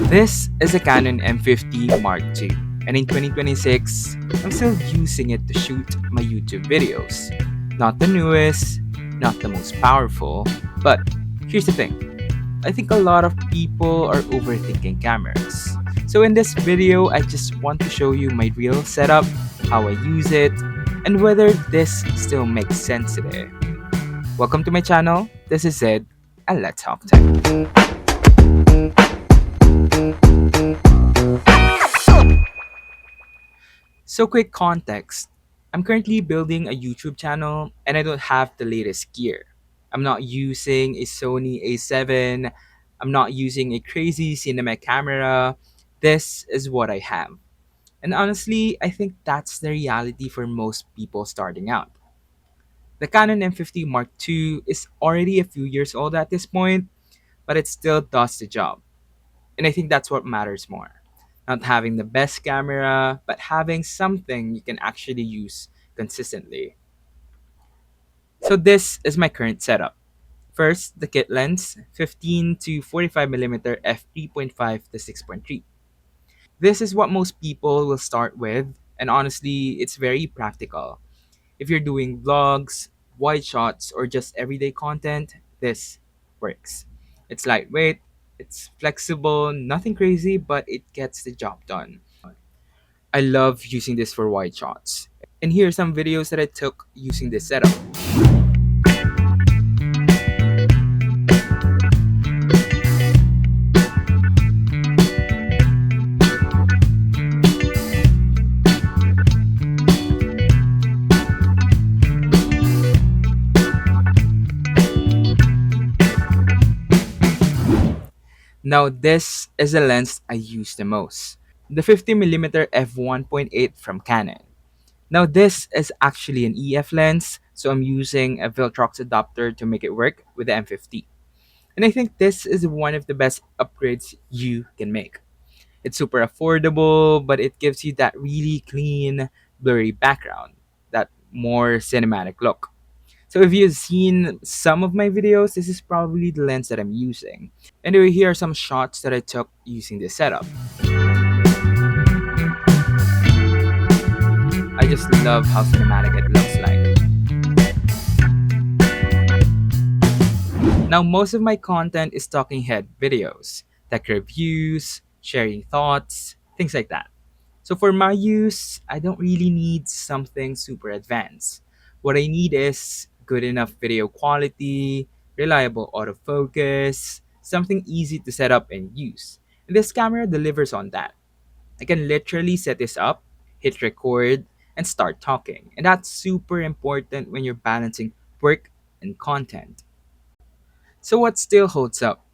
This is a Canon M50 Mark II, and in 2026, I'm still using it to shoot my YouTube videos. Not the newest, not the most powerful, but here's the thing. I think a lot of people are overthinking cameras. So in this video, I just want to show you my real setup, how I use it, and whether this still makes sense today. Welcome to my channel. This is Zed, and let's talk tech. So, quick context, I'm currently building a YouTube channel and I don't have the latest gear. I'm not using a Sony A7, I'm not using a crazy cinema camera. This is what I have. And honestly, I think that's the reality for most people starting out. The Canon M50 Mark II is already a few years old at this point, but it still does the job. And I think that's what matters more. Not having the best camera, but having something you can actually use consistently. So this is my current setup. First, the kit lens, 15 to 45mm f3.5 to 6.3. This is what most people will start with, and honestly, it's very practical. If you're doing vlogs, wide shots, or just everyday content, this works. It's lightweight, it's flexible, nothing crazy, but it gets the job done. I love using this for wide shots. And here are some videos that I took using this setup. Now this is the lens I use the most. The 50mm f1.8 from Canon. Now this is actually an EF lens, so I'm using a Viltrox adapter to make it work with the M50. And I think this is one of the best upgrades you can make. It's super affordable, but it gives you that really clean, blurry background, that more cinematic look. So if you've seen some of my videos, this is probably the lens that I'm using. Anyway, here are some shots that I took using this setup. I just love how cinematic it looks like. Now, most of my content is talking head videos, tech reviews, sharing thoughts, things like that. So for my use, I don't really need something super advanced. What I need is good enough video quality, reliable autofocus, something easy to set up and use. And this camera delivers on that. I can literally set this up, hit record, and start talking. And that's super important when you're balancing work and content. So what still holds up?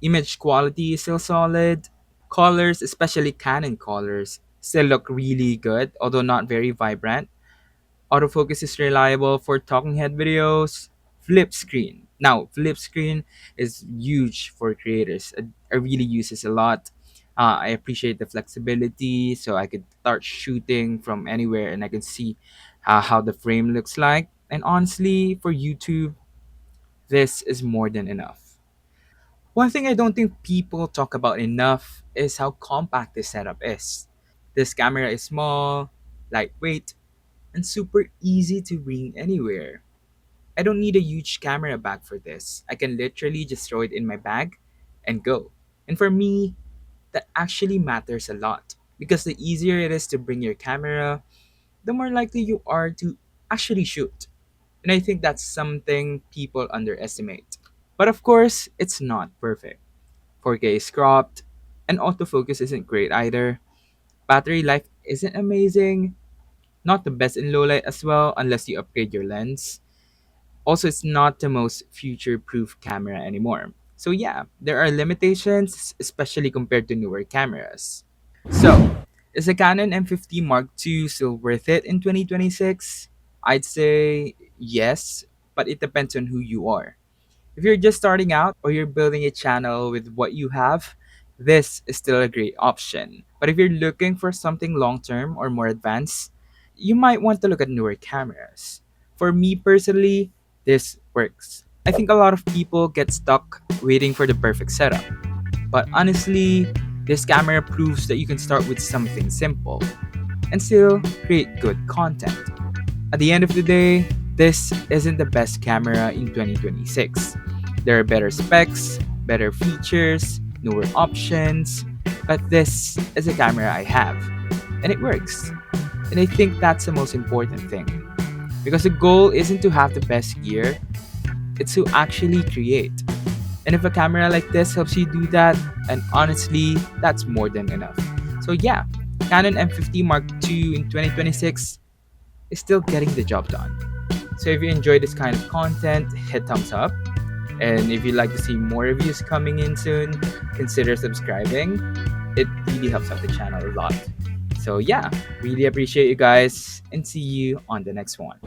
Image quality is still solid. Colors, especially Canon colors, still look really good, although not very vibrant. Autofocus is reliable for talking head videos. Flip screen. Now, flip screen is huge for creators. I really use this a lot. I appreciate the flexibility, so I could start shooting from anywhere and I can see how the frame looks like. And honestly, for YouTube, this is more than enough. One thing I don't think people talk about enough is how compact this setup is. This camera is small, lightweight, and super easy to bring anywhere. I don't need a huge camera bag for this. I can literally just throw it in my bag and go. And for me, that actually matters a lot because the easier it is to bring your camera, the more likely you are to actually shoot. And I think that's something people underestimate. But of course, it's not perfect. 4K is cropped, and autofocus isn't great either. Battery life isn't amazing, not the best in low light as well, unless you upgrade your lens. Also, it's not the most future proof camera anymore. So, yeah, there are limitations, especially compared to newer cameras. So, is the Canon M50 Mark II still worth it in 2026? I'd say yes, but it depends on who you are. If you're just starting out or you're building a channel with what you have, this is still a great option. But if you're looking for something long term or more advanced, you might want to look at newer cameras. For me personally, this works. I think a lot of people get stuck waiting for the perfect setup. But honestly, this camera proves that you can start with something simple and still create good content. At the end of the day, this isn't the best camera in 2026. There are better specs, better features, newer options, but this is a camera I have, and it works. And I think that's the most important thing. Because the goal isn't to have the best gear, it's to actually create. And if a camera like this helps you do that, and honestly, that's more than enough. So yeah, Canon M50 Mark II in 2026 is still getting the job done. So if you enjoy this kind of content, hit thumbs up. And if you'd like to see more reviews coming in soon, consider subscribing. It really helps out the channel a lot. So yeah, really appreciate you guys and see you on the next one.